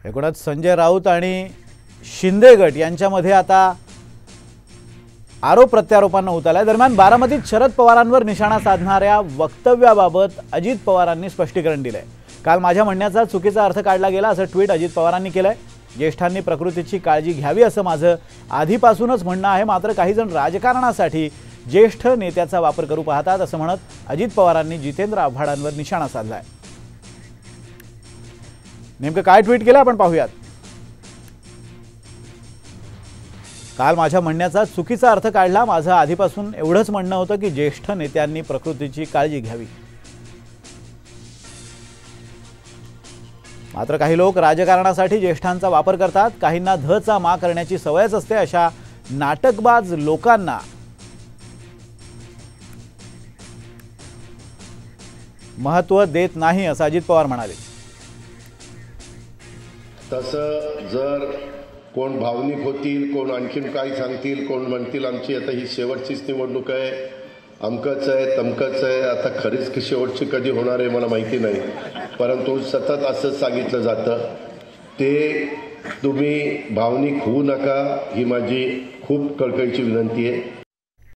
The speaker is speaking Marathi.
एकूणच संजय राऊत आणि शिंदे गट यांच्यामध्ये आता आरोप प्रत्यारोपांना उतारलाय। दरम्यान बारामतीत शरद पवारांवर निशाणा साधणाऱ्या वक्तव्याबाबत अजित पवारांनी स्पष्टीकरण दिलंय। काल माझ्या म्हणण्याचा चुकीचा अर्थ काढला गेला असं ट्विट अजित पवारांनी केलंय। ज्येष्ठांनी प्रकृतीची काळजी घ्यावी असं माझं आधीपासूनच म्हणणं आहे, मात्र काही जण राजकारणासाठी ज्येष्ठ नेत्याचा वापर करू पाहतात असं म्हणत अजित पवारांनी जितेंद्र आव्हाडांवर निशाणा साधलाय। नेमकं काय ट्विट केलं आपण पाहूयात। काल माझ्या म्हणण्याचा चुकीचा अर्थ काढला, माझं आधीपासून एवढंच म्हणणं होतं की ज्येष्ठ नेत्यांनी प्रकृतीची काळजी घ्यावी, मात्र काही लोक राजकारणासाठी ज्येष्ठांचा वापर करतात। काहींना धचा मा करण्याची सवयच असते। अशा नाटकबाज लोकांना महत्त्व देत नाही असं अजित पवार म्हणाले। तसं जर कोण भावनिक होतील, कोण आणखीन काही सांगतील, कोण म्हणतील आमची आता ही शेवटचीच निवडणूक आहे, अमकच आहे तमकच आहे, आता खरीच की शेवटची कधी होणार आहे मला माहिती नाही, परंतु सतत असंच सांगितलं जातं। ते तुम्ही भावनिक होऊ नका ही माझी खूप कळकळीची विनंती आहे।